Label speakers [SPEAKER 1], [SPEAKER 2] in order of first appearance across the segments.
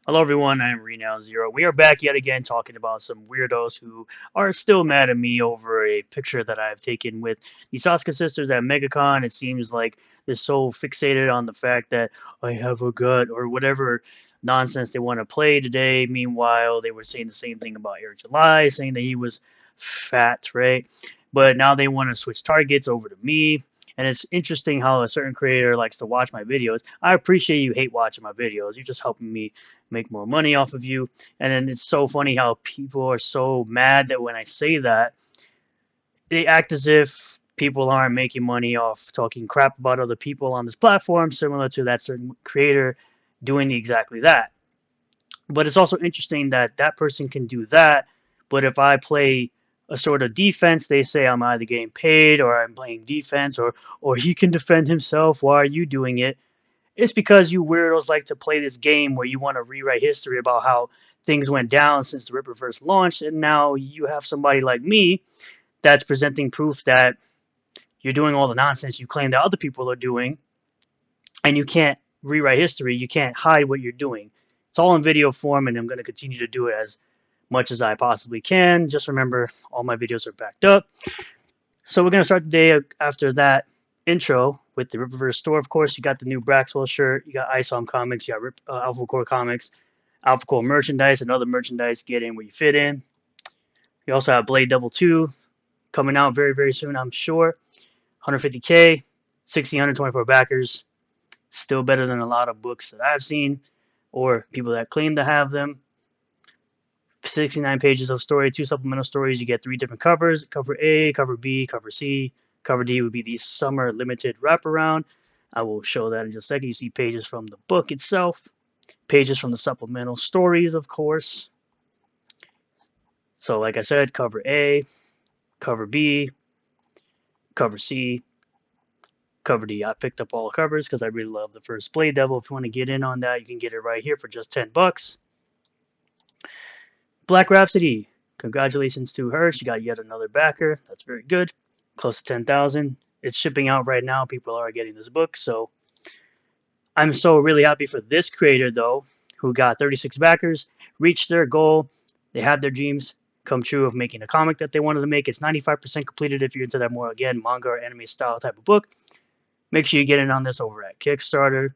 [SPEAKER 1] Hello everyone, I am Renown0. We are back yet again talking about some weirdos who are still mad at me over a picture that I've taken with the Sasuke sisters at MegaCon. It seems like they're so fixated on the fact that I have a gut or whatever nonsense they want to play today. Meanwhile, they were saying the same thing about Eric July, saying that he was fat, right? But now they want to switch targets over to me. And it's interesting how a certain creator likes to watch my videos. I appreciate you hate watching my videos. You're just helping me make more money off of you. And then it's so funny how people are so mad that when I say that, they act as if people aren't making money off talking crap about other people on this platform, similar to that certain creator doing exactly that. But it's also interesting that that person can do that, but if I play a sort of defense, they say I'm either getting paid or I'm playing defense or he can defend himself. Why are you doing it? It's because you weirdos like to play this game where you want to rewrite history about how things went down since the Ripper first launched, and now you have somebody like me that's presenting proof that you're doing all the nonsense you claim that other people are doing, and you can't rewrite history. You can't hide what you're doing. It's all in video form, and I'm going to continue to do it as much as I possibly can. Just remember, all my videos are backed up. So we're going to start the day after that intro with the Rippaverse store. Of course, you got the new Braxwell shirt, you got ISOM comics, you got Alpha Core comics, Alpha Core merchandise, and other merchandise. Get in where you fit in. You also have Blade Double 2 coming out very, very soon, I'm sure. 150K, 1,624 backers. Still better than a lot of books that I've seen or people that claim to have them. 69 pages of story, 2 supplemental stories. You get 3 different covers: cover A, cover B, cover C. Cover D would be the summer limited wraparound. I will show that in just a second. You see pages from the book itself, pages from the supplemental stories, of course. So like I said, cover A, cover B, cover C, cover D. I picked up all the covers because I really love the first Blade Devil. If you want to get in on that, you can get it right here for just $10. Black Rhapsody. Congratulations to her. She got yet another backer. That's very good. Close to 10,000. It's shipping out right now. People are getting this book. So I'm so really happy for this creator, though, who got 36 backers, reached their goal. They had their dreams come true of making a comic that they wanted to make. It's 95% completed if you're into that more, again, manga or anime style type of book. Make sure you get in on this over at Kickstarter.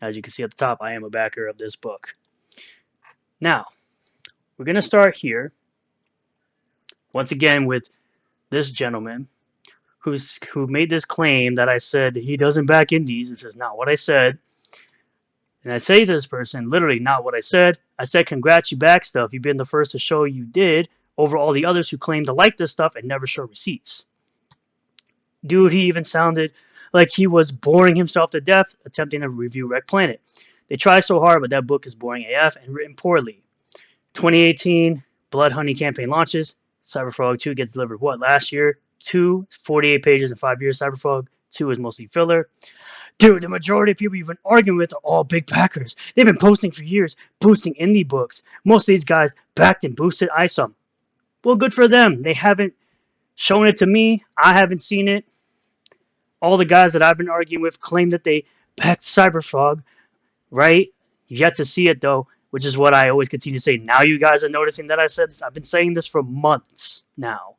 [SPEAKER 1] As you can see at the top, I am a backer of this book. Now, we're going to start here, once again, with this gentleman who made this claim that I said he doesn't back indies, which is not what I said. And I say to this person, literally not what I said. I said, congrats, you back stuff. You've been the first to show you did over all the others who claim to like this stuff and never show receipts. Dude, he even sounded like he was boring himself to death attempting to review Wreck Planet. They try so hard, but that book is boring AF and written poorly. 2018, Blood Honey campaign launches. Cyberfrog 2 gets delivered, last year? 48 pages in 5 years. Cyberfrog 2 is mostly filler. Dude, the majority of people you've been arguing with are all big backers. They've been posting for years, boosting indie books. Most of these guys backed and boosted ISOM. Well, good for them. They haven't shown it to me. I haven't seen it. All the guys that I've been arguing with claim that they backed Cyberfrog, right? You've yet to see it, though, which is what I always continue to say. Now you guys are noticing that I said this. I've been saying this for months now.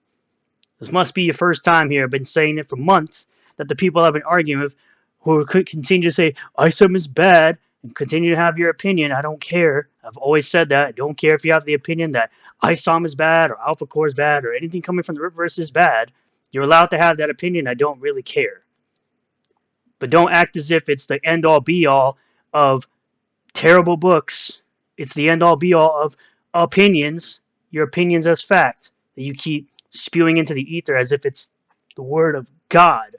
[SPEAKER 1] This must be your first time here. I've been saying it for months that the people I've been arguing with who could continue to say ISOM is bad and continue to have your opinion. I don't care. I've always said that. I don't care if you have the opinion that ISOM is bad or Alpha Core is bad or anything coming from the Ripverse is bad. You're allowed to have that opinion. I don't really care. But don't act as if it's the end all be all of terrible books. It's the end all be all of opinions, your opinions as fact, that you keep spewing into the ether as if it's the word of God.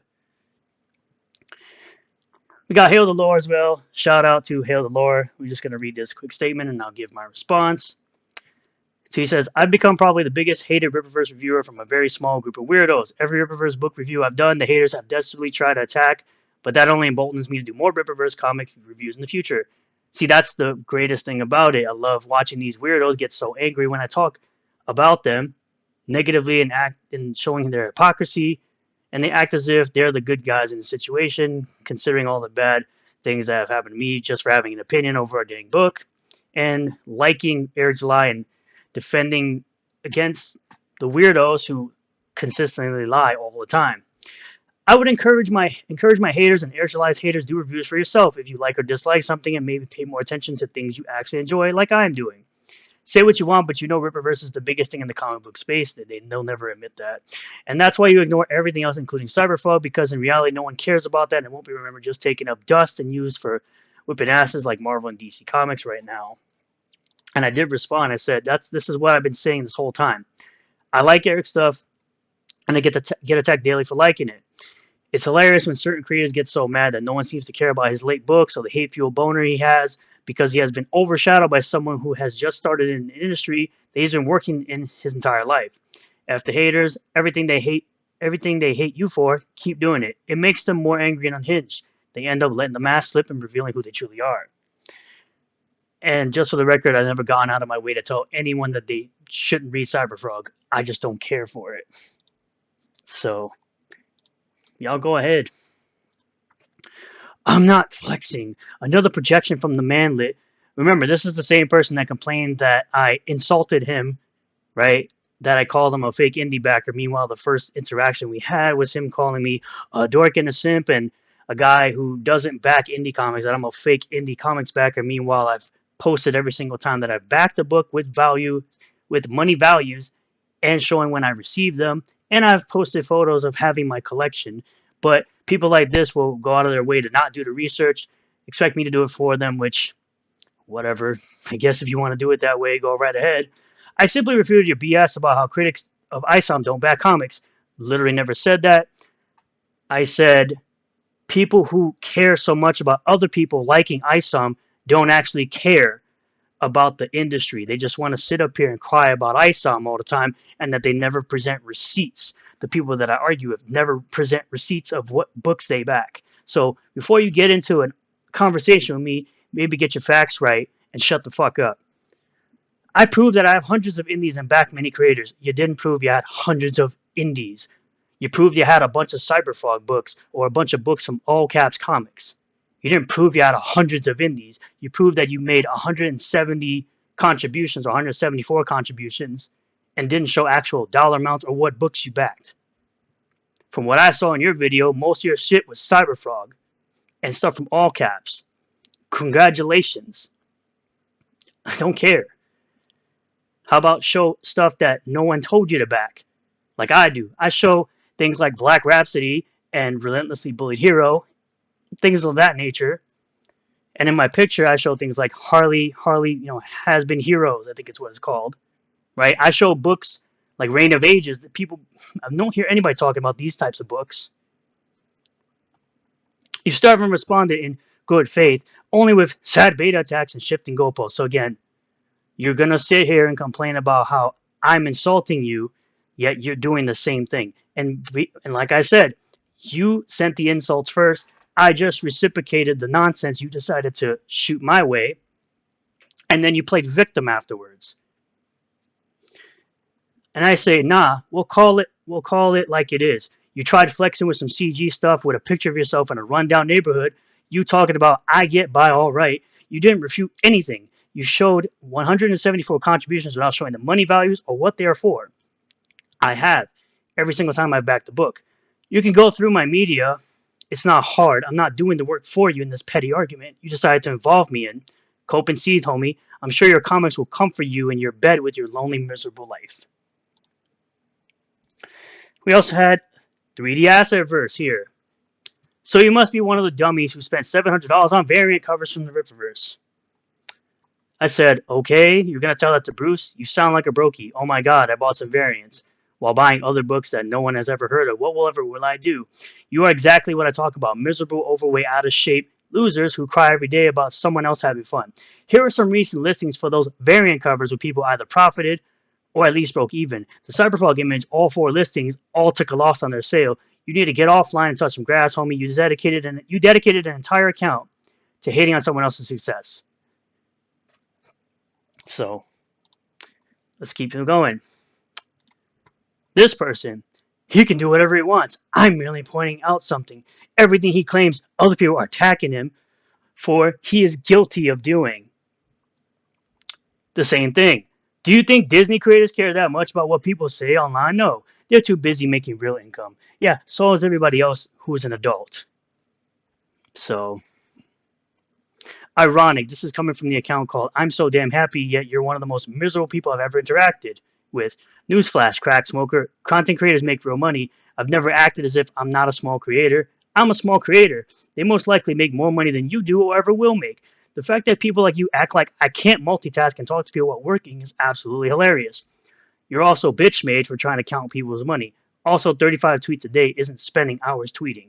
[SPEAKER 1] We got Hail the Lore as well. Shout out to Hail the Lore. We're just going to read this quick statement and I'll give my response. So he says, I've become probably the biggest hated Rippaverse reviewer from a very small group of weirdos. Every Rippaverse book review I've done, the haters have desperately tried to attack, but that only emboldens me to do more Rippaverse comic reviews in the future. See, that's the greatest thing about it. I love watching these weirdos get so angry when I talk about them negatively and showing their hypocrisy, and they act as if they're the good guys in the situation, considering all the bad things that have happened to me just for having an opinion over a dang book. and liking Vergil and defending against the weirdos who consistently lie all the time. I would encourage my haters and Vergil's haters, do reviews for yourself if you like or dislike something, and maybe pay more attention to things you actually enjoy, like I'm doing. Say what you want, but you know Rippaverse is the biggest thing in the comic book space. They'll never admit that. And that's why you ignore everything else, including Cyberfog, because in reality, no one cares about that and it won't be remembered, just taking up dust and used for whipping asses like Marvel and DC Comics right now. And I did respond. I said, this is what I've been saying this whole time. I like Eric's stuff, and I get attacked daily for liking it. It's hilarious when certain creators get so mad that no one seems to care about his late books or the hate-fueled boner he has, because he has been overshadowed by someone who has just started in the industry that he's been working in his entire life. F the haters, everything they hate you for, keep doing it. It makes them more angry and unhinged. They end up letting the mask slip and revealing who they truly are. And just for the record, I've never gone out of my way to tell anyone that they shouldn't read Cyberfrog. I just don't care for it. So, y'all go ahead. I'm not flexing. Another projection from the manlet. Remember, this is the same person that complained that I insulted him, right? That I called him a fake indie backer. Meanwhile, the first interaction we had was him calling me a dork and a simp and a guy who doesn't back indie comics, that I'm a fake indie comics backer. Meanwhile, I've posted every single time that I've backed a book with value, with money values, and showing when I received them. And I've posted photos of having my collection. But people like this will go out of their way to not do the research, expect me to do it for them, which, whatever. I guess if you want to do it that way, go right ahead. I simply refuted your BS about how critics of ISOM don't back comics. Literally never said that. I said people who care so much about other people liking ISOM don't actually care about the industry. They just want to sit up here and cry about ISOM all the time, and that they never present receipts. The people that I argue with never present receipts of what books they back. So before you get into a conversation with me, maybe get your facts right and shut the fuck up. I proved that I have hundreds of indies and back many creators. You didn't prove you had hundreds of indies. You proved you had a bunch of Cyberfog books or a bunch of books from All Caps Comics. You didn't prove you had hundreds of indies. You proved that you made 170 contributions or 174 contributions and didn't show actual dollar amounts or what books you backed. From what I saw in your video, most of your shit was Cyberfrog and stuff from All Caps. Congratulations. I don't care. How about show stuff that no one told you to back? Like I do. I show things like Black Rhapsody and Relentlessly Bullied Hero, things of that nature. And in my picture, I show things like Harley, Has Been Heroes, I think it's what it's called. Right? I show books like Reign of Ages that people, I don't hear anybody talking about these types of books. You start and responded in good faith, only with sad beta attacks and shifting goalposts. So again, you're going to sit here and complain about how I'm insulting you, yet you're doing the same thing. And like I said, you sent the insults first. I just reciprocated the nonsense you decided to shoot my way. And then you played victim afterwards. And I say, nah, we'll call it like it is. You tried flexing with some CG stuff with a picture of yourself in a rundown neighborhood. You talking about I get by all right. You didn't refute anything. You showed 174 contributions without showing the money values or what they are for. I have. Every single time I back the book. You can go through my media. It's not hard. I'm not doing the work for you in this petty argument you decided to involve me in. Cope and seethe, homie. I'm sure your comics will comfort you in your bed with your lonely, miserable life. We also had 3D Asset Verse here. So you must be one of the dummies who spent $700 on variant covers from the Rippaverse. I said, okay, you're going to tell that to Bruce? You sound like a brokey. Oh my god, I bought some variants while buying other books that no one has ever heard of. What will I do? You are exactly what I talk about. Miserable, overweight, out of shape losers who cry every day about someone else having fun. Here are some recent listings for those variant covers where people either profited or at least broke even. The Cyberfog image, all 4 listings, all took a loss on their sale. You need to get offline and touch some grass, homie. You dedicated an entire account to hating on someone else's success. So, let's keep it going. This person, he can do whatever he wants. I'm merely pointing out something. Everything he claims other people are attacking him for, he is guilty of doing. The same thing. Do you think Disney creators care that much about what people say online? No. They're too busy making real income. Yeah, so is everybody else who's an adult. So, ironic. This is coming from the account called I'm So Damn Happy, Yet You're One of the Most Miserable People I've Ever Interacted with. Newsflash, crack smoker. Content creators make real money. I've never acted as if I'm not a small creator. I'm a small creator. They most likely make more money than you do or ever will make. The fact that people like you act like I can't multitask and talk to people while working is absolutely hilarious. You're also bitch made for trying to count people's money. Also, 35 tweets a day isn't spending hours tweeting.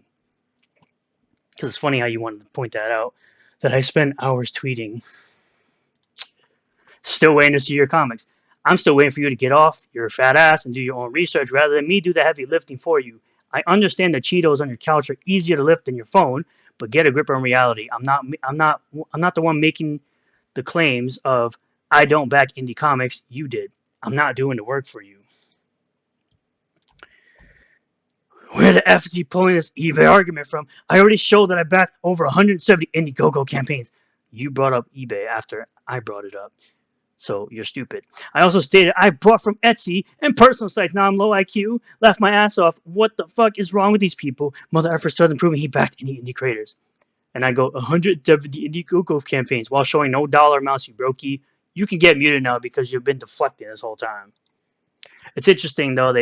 [SPEAKER 1] Because it's funny how you wanted to point that out. That I spend hours tweeting. Still waiting to see your comics. I'm still waiting for you to get off your fat ass and do your own research rather than me do the heavy lifting for you. I understand that Cheetos on your couch are easier to lift than your phone, but get a grip on reality. I'm not the one making the claims of I don't back indie comics. You did. I'm not doing the work for you. Where the F is he pulling this eBay argument from? I already showed that I backed over 170 Indiegogo campaigns. You brought up eBay after I brought it up. So you're stupid. I also stated I bought from Etsy and personal sites. Now I'm low IQ. Laughed my ass off. What the fuck is wrong with these people? Mother effer starts proving he backed any indie creators. And I go 170 Indiegogo campaigns while showing no dollar amounts, you brokey. You can get muted now because you've been deflecting this whole time. It's interesting though.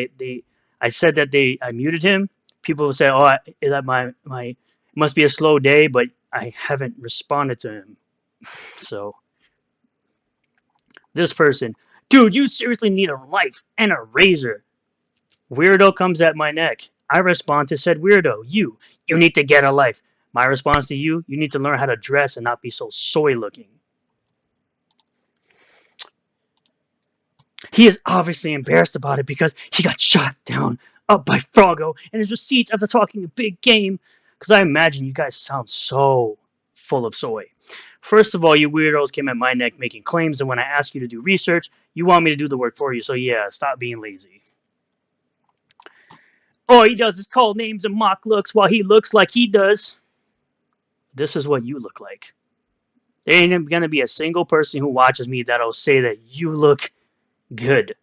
[SPEAKER 1] I said that I muted him. People will say, "Oh, that my it must be a slow day," but I haven't responded to him. So this person, dude, you seriously need a life and a razor. Weirdo comes at my neck. I respond to said weirdo. You need to get a life. My response to you need to learn how to dress and not be so soy looking. He is obviously embarrassed about it because he got shot down up by Froggo and his receipts after talking a big game. Because I imagine you guys sound so full of soy. First of all, you weirdos came at my neck making claims, and when I ask you to do research, you want me to do the work for you. So yeah, stop being lazy. All he does is call names and mock looks while he looks like he does. This is what you look like. There ain't gonna be a single person who watches me that'll say that you look good.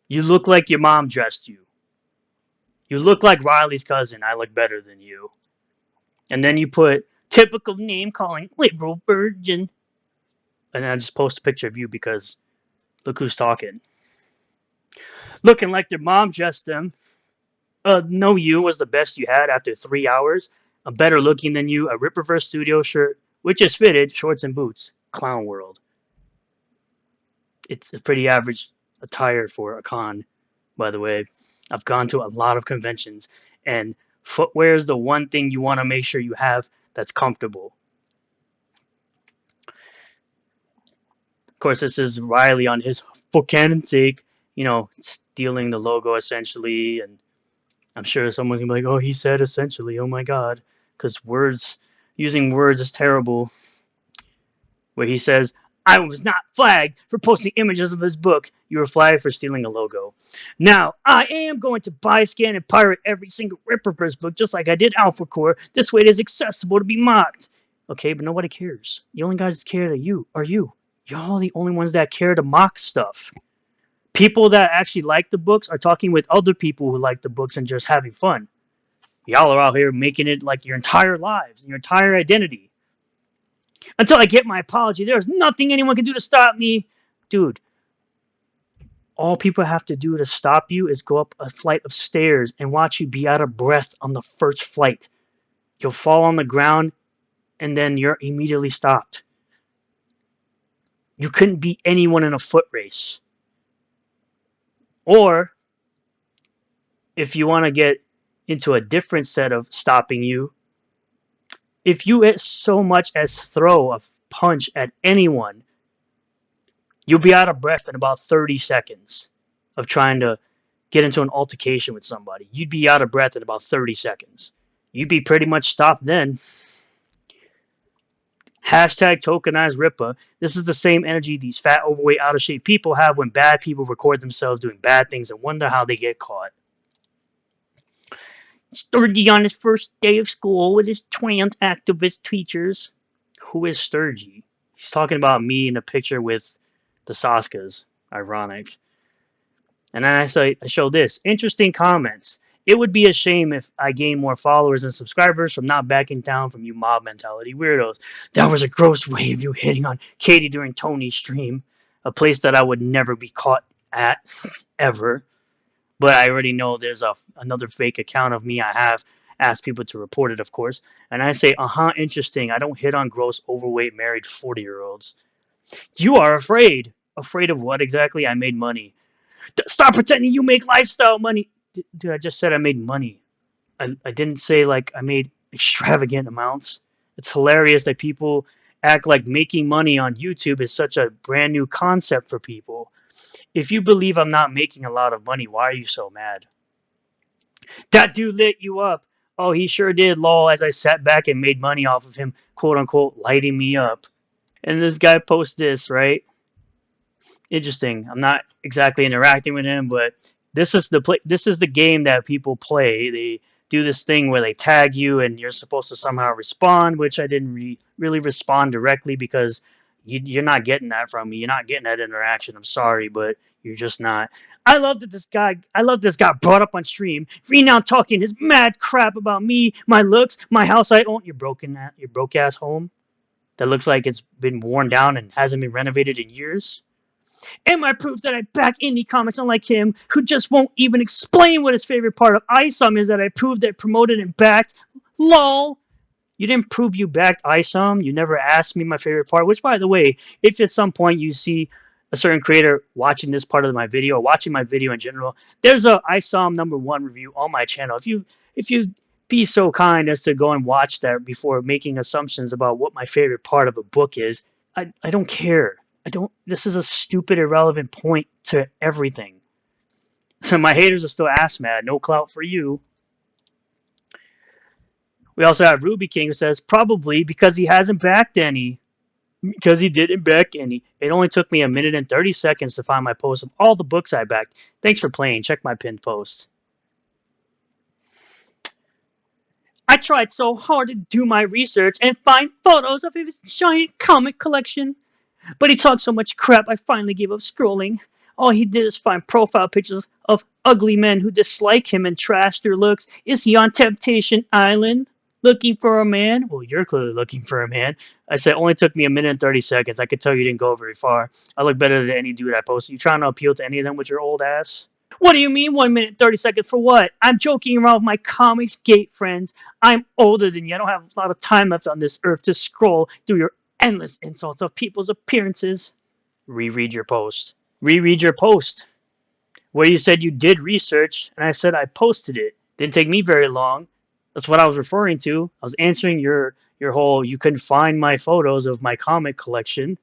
[SPEAKER 1] You look like your mom dressed you. You look like Riley's cousin. I look better than you. And then you put typical name calling liberal virgin. And then I just post a picture of you because look who's talking. Looking like their mom dressed them. No, you was the best you had after 3 hours. I'm better looking than you. A Rip Reverse Studio shirt, which is fitted, shorts and boots. Clown World. It's a pretty average attire for a con, by the way. I've gone to a lot of conventions, and footwear is the one thing you want to make sure you have that's comfortable. Of course, this is Riley on his for canon's sake, stealing the logo essentially, and I'm sure someone's gonna be like, "Oh, he said essentially." Oh my God, because using words is terrible. Where he says, "I was not flagged for posting images of this book. You were flagged for stealing a logo. Now, I am going to buy, scan, and pirate every single Ripperverse book, just like I did Alpha Core. This way it is accessible to be mocked." Okay, but nobody cares. The only guys that care are you. Y'all the only ones that care to mock stuff. People that actually like the books are talking with other people who like the books and just having fun. Y'all are out here making it like your entire lives and your entire identity. Until I get my apology, there's nothing anyone can do to stop me. Dude, all people have to do to stop you is go up a flight of stairs and watch you be out of breath on the first flight. You'll fall on the ground and then you're immediately stopped. You couldn't beat anyone in a foot race. Or, if you want to get into a different set of stopping you, if you so much as throw a punch at anyone, you'll be out of breath in about 30 seconds of trying to get into an altercation with somebody. You'd be out of breath in about 30 seconds. You'd be pretty much stopped then. Hashtag tokenized Rippa. This is the same energy these fat, overweight, out of shape people have when bad people record themselves doing bad things and wonder how they get caught. Sturgy on his first day of school with his trans activist teachers. Who is Sturgy? He's talking about me in a picture with the Saskas. Ironic. And then I show this. Interesting comments. It would be a shame if I gained more followers and subscribers from not backing down from you mob mentality weirdos. That was a gross way of you hitting on Katie during Tony's stream. A place that I would never be caught at, ever. But I already know there's another fake account of me. I have asked people to report it, of course. And I say, interesting. I don't hit on gross, overweight, married 40-year-olds. You are afraid. Afraid of what exactly? I made money. Stop pretending you make lifestyle money. Dude, I just said I made money. I didn't say like I made extravagant amounts. It's hilarious that people act like making money on YouTube is such a brand new concept for people. If you believe I'm not making a lot of money, why are you so mad? That dude lit you up. Oh, he sure did, lol, as I sat back and made money off of him, quote unquote, lighting me up. And this guy posts this, right? Interesting. I'm not exactly interacting with him, but this is the game that people play. They do this thing where they tag you and you're supposed to somehow respond, which I didn't really respond directly because you're not getting that from me. You're not getting that interaction. I'm sorry, but you're just not. I love this guy brought up on stream, renowned talking his mad crap about me, my looks, my house I own. Your broke ass home that looks like it's been worn down and hasn't been renovated in years. Am I proof that I back indie comics unlike him, who just won't even explain what his favorite part of ISOM is that I proved that promoted and backed? LOL. You didn't prove you backed ISOM. You never asked me my favorite part, which, by the way, if at some point you see a certain creator watching this part of my video or watching my video in general, there's a ISOM #1 review on my channel. If you be so kind as to go and watch that before making assumptions about what my favorite part of a book is, I don't care. This is a stupid, irrelevant point to everything. So my haters are still ass mad. No clout for you. We also have Ruby King who says, probably because he hasn't backed any. Because he didn't back any. It only took me 1 minute and 30 seconds to find my post of all the books I backed. Thanks for playing. Check my pinned post. I tried so hard to do my research and find photos of his giant comic collection. But he talked so much crap, I finally gave up scrolling. All he did is find profile pictures of ugly men who dislike him and trash their looks. Is he on Temptation Island? Looking for a man? Well, you're clearly looking for a man. I said, only took me 1 minute and 30 seconds. I could tell you didn't go very far. I look better than any dude I posted. You trying to appeal to any of them with your old ass? What do you mean 1 minute and 30 seconds for what? I'm joking around with my Comics Gate friends. I'm older than you. I don't have a lot of time left on this earth to scroll through your endless insults of people's appearances. Reread your post. Reread your post. Where you said you did research, and I said I posted it. Didn't take me very long. That's what I was referring to. I was answering your whole, you couldn't find my photos of my comic collection.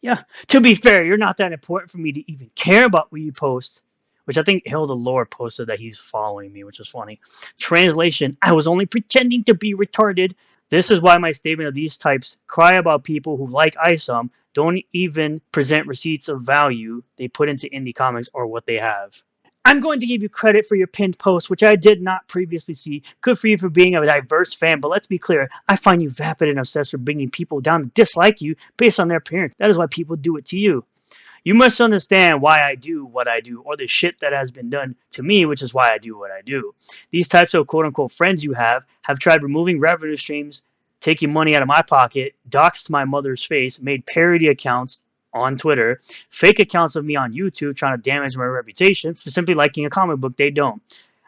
[SPEAKER 1] Yeah, to be fair, you're not that important for me to even care about what you post. Which I think Hilda Lore posted that he's following me, which is funny. Translation, I was only pretending to be retarded. This is why my statement of these types cry about people who like ISOM don't even present receipts of value they put into indie comics or what they have. I'm going to give you credit for your pinned post, which I did not previously see. Good for you for being a diverse fan, but let's be clear. I find you vapid and obsessed with bringing people down to dislike you based on their appearance. That is why people do it to you. You must understand why I do what I do, or the shit that has been done to me, which is why I do what I do. These types of quote-unquote friends you have tried removing revenue streams, taking money out of my pocket, doxed my mother's face, made parody accounts on Twitter, fake accounts of me on YouTube trying to damage my reputation for simply liking a comic book they don't.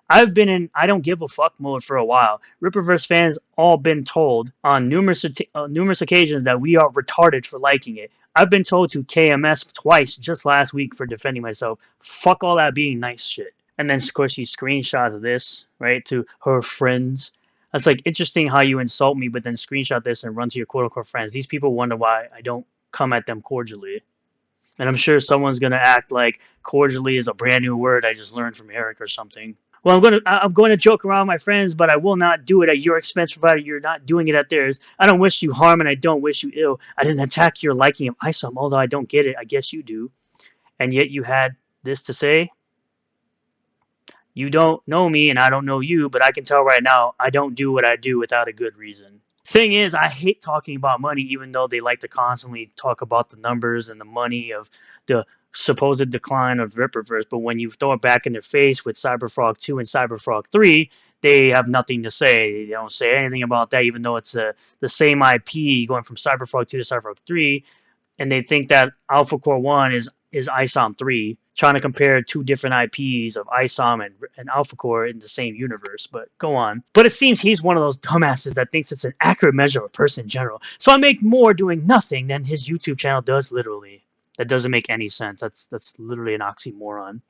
[SPEAKER 1] I've been in I don't give a fuck mode for a while. Rippaverse fans all been told on numerous occasions that we are retarded for liking it. I've been told to KMS twice just last week for defending myself. Fuck all that being nice shit. And then, of course, she screenshots of this, right, to her friends. That's like interesting how you insult me, but then screenshot this and run to your quote-unquote friends. These people wonder why I don't come at them cordially. And I'm sure someone's going to act like cordially is a brand new word I just learned from Eric or something. Well, I'm going to joke around with my friends, but I will not do it at your expense, provided you're not doing it at theirs. I don't wish you harm, and I don't wish you ill. I didn't attack your liking of ISOM, although I don't get it. I guess you do. And yet you had this to say? You don't know me, and I don't know you, but I can tell right now I don't do what I do without a good reason. Thing is, I hate talking about money, even though they like to constantly talk about the numbers and the money of the supposed decline of Ripperverse. But when you throw it back in their face with Cyberfrog 2 and Cyberfrog 3, they have nothing to say. They don't say anything about that, even though it's the same IP going from Cyberfrog 2 to Cyberfrog 3, and they think that Alpha Core 1 is ISOM 3, trying to compare two different IPs of ISOM and Alpha Core in the same universe. But go on. But it seems he's one of those dumbasses that thinks it's an accurate measure of a person in general. So I make more doing nothing than his YouTube channel does, literally. That doesn't make any sense. That's literally an oxymoron.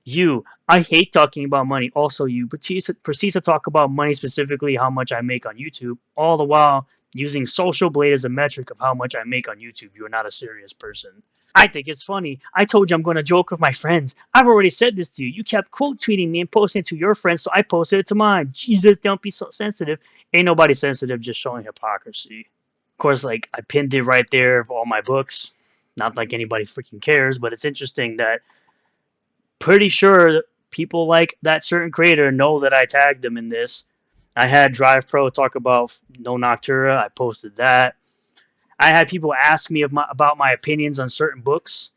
[SPEAKER 1] I hate talking about money. Also, you proceed to talk about money, specifically how much I make on YouTube, all the while using Social Blade as a metric of how much I make on YouTube. You are not a serious person. I think it's funny. I told you I'm going to joke with my friends. I've already said this to you. You kept quote tweeting me and posting it to your friends, so I posted it to mine. Jesus, don't be so sensitive. Ain't nobody sensitive, just showing hypocrisy. Of course, like, I pinned it right there of all my books. Not like anybody freaking cares, but it's interesting that pretty sure people like that certain creator know that I tagged them in this. I had Drive Pro talk about No Noctura. I posted that. I had people ask me about my opinions on certain books.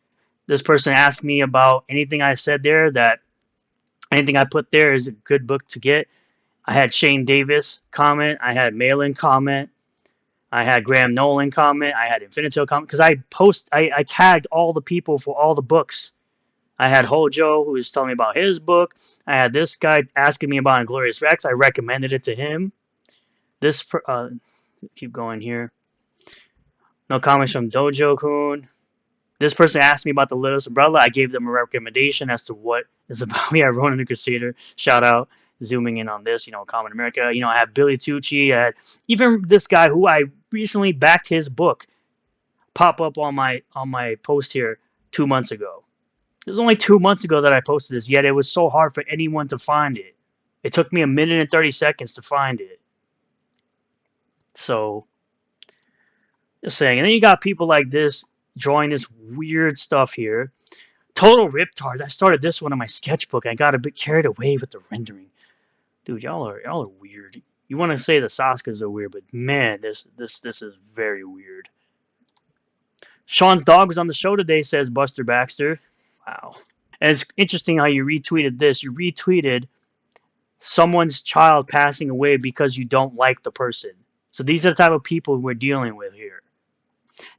[SPEAKER 1] This person asked me about anything I said there, that anything I put there is a good book to get. I had Shane Davis comment. I had Malin comment. I had Graham Nolan comment. I had Infinito comment. Because I tagged all the people for all the books. I had Hojo, who was telling me about his book. I had this guy asking me about Inglorious Rex. I recommended it to him. Keep going here. No comments from Dojo Kun. This person asked me about the Littlest Umbrella. I gave them a recommendation as to what is about me. I Ronan the Crusader. Shout out. Zooming in on this, Common America. I had Billy Tucci. I had even this guy who I recently backed his book pop up on my post here 2 months ago. It was only 2 months ago that I posted this, yet it was so hard for anyone to find it. It took me 1 minute and 30 seconds to find it. So, just saying. And then you got people like this drawing this weird stuff here. Total Riptard. I started this one on my sketchbook. I got a bit carried away with the rendering. Dude, y'all are weird. You want to say the Saskas are weird, but man, this is very weird. Sean's dog was on the show today, says Buster Baxter. Wow. And it's interesting how you retweeted this. You retweeted someone's child passing away because you don't like the person. So these are the type of people we're dealing with here.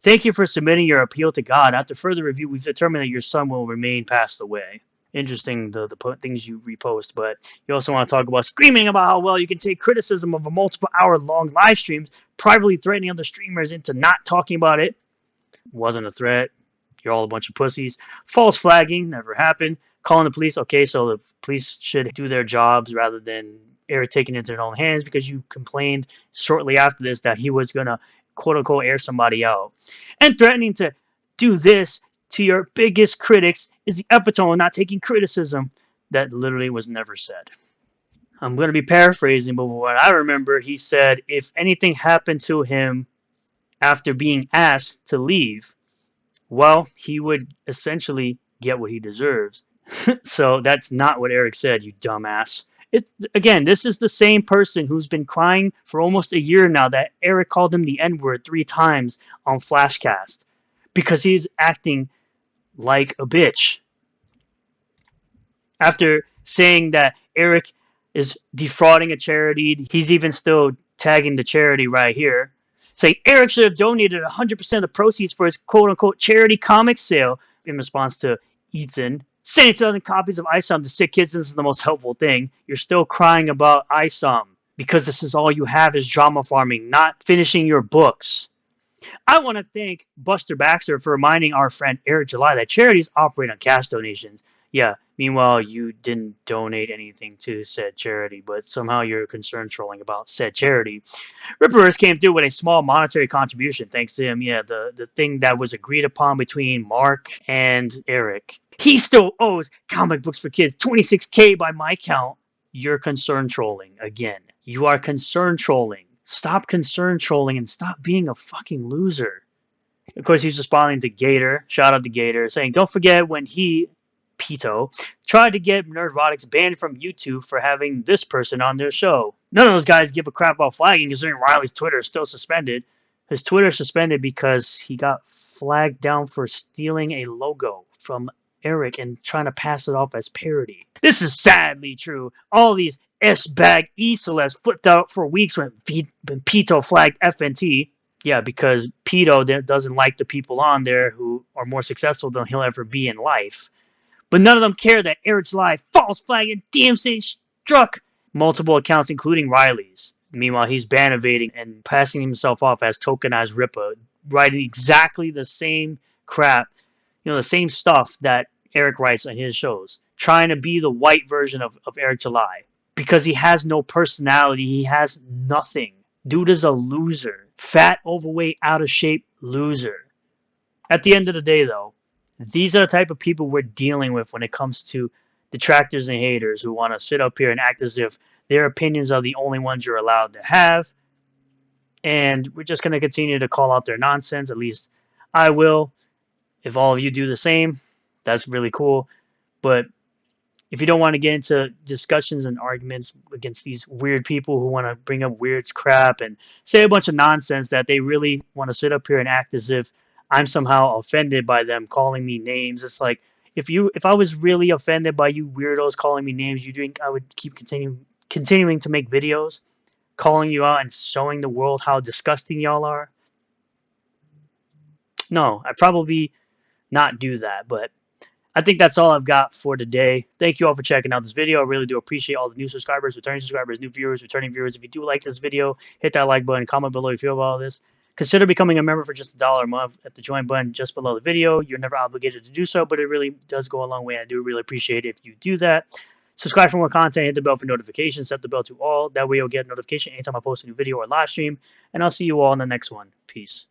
[SPEAKER 1] Thank you for submitting your appeal to God. After further review, we've determined that your son will remain passed away. Interesting, the things you repost, but you also want to talk about screaming about how well you can take criticism of a multiple hour long live streams, privately threatening other streamers into not talking about it. Wasn't a threat. You're all a bunch of pussies. False flagging, never happened. Calling the police, okay, so the police should do their jobs rather than Eric taking it into their own hands, because you complained shortly after this that he was going to quote-unquote air somebody out. And threatening to do this to your biggest critics is the epitome of not taking criticism. That literally was never said. I'm going to be paraphrasing, but what I remember, he said if anything happened to him after being asked to leave, well, he would essentially get what he deserves. So that's not what Eric said, you dumbass. Again, this is the same person who's been crying for almost a year now that Eric called him the N-word 3 times on Flashcast because he's acting like a bitch. After saying that Eric is defrauding a charity, he's even still tagging the charity right here, saying Eric should have donated 100% of the proceeds for his quote-unquote charity comic sale. In response to Ethan, 70,000 copies of ISOM to sick kids, this is the most helpful thing. You're still crying about ISOM because this is all you have is drama farming, not finishing your books. I want to thank Buster Baxter for reminding our friend Eric July that charities operate on cash donations. Yeah, meanwhile, you didn't donate anything to said charity, but somehow you're concerned trolling about said charity. Ripperverse came through with a small monetary contribution, thanks to him. Yeah, the thing that was agreed upon between Mark and Eric. He still owes Comic Books for Kids $26K by my count. You're concerned trolling again. You are concerned trolling. Stop concern trolling and stop being a fucking loser. Of course, he's responding to Gator. Shout out to Gator, saying, don't forget when he Pito, tried to get Nerdrotics banned from YouTube for having this person on their show. None of those guys give a crap about flagging, considering Riley's Twitter is still suspended. His Twitter is suspended because he got flagged down for stealing a logo from Eric and trying to pass it off as parody. This is sadly true. All these S-bag E-Celeste flipped out for weeks when Pito flagged FNT. Yeah, because Pito doesn't like the people on there who are more successful than he'll ever be in life. But none of them care that Eric's live false flag and DMC struck multiple accounts, including Riley's. Meanwhile, he's ban evading and passing himself off as tokenized Ripper, writing exactly the same crap, the same stuff that Eric writes on his shows, trying to be the white version of Eric July. Because he has no personality, he has nothing. Dude is a loser. Fat, overweight, out of shape loser. At the end of the day, though, these are the type of people we're dealing with when it comes to detractors and haters who want to sit up here and act as if their opinions are the only ones you're allowed to have. And we're just going to continue to call out their nonsense. At least I will. If all of you do the same, that's really cool. But if you don't want to get into discussions and arguments against these weird people who want to bring up weird crap and say a bunch of nonsense that they really want to sit up here and act as if I'm somehow offended by them calling me names. It's like if I was really offended by you weirdos calling me names, you think I would keep continuing to make videos calling you out and showing the world how disgusting y'all are? No, I'd probably not do that, but I think that's all I've got for today. Thank you all for checking out this video. I really do appreciate all the new subscribers, returning subscribers, new viewers, returning viewers. If you do like this video, hit that like button, comment below how you feel about all this. Consider becoming a member for just $1 a month at the join button just below the video. You're never obligated to do so, but it really does go a long way. I do really appreciate it if you do that. Subscribe for more content, hit the bell for notifications, set the bell to all. That way you'll get a notification anytime I post a new video or live stream. And I'll see you all in the next one. Peace.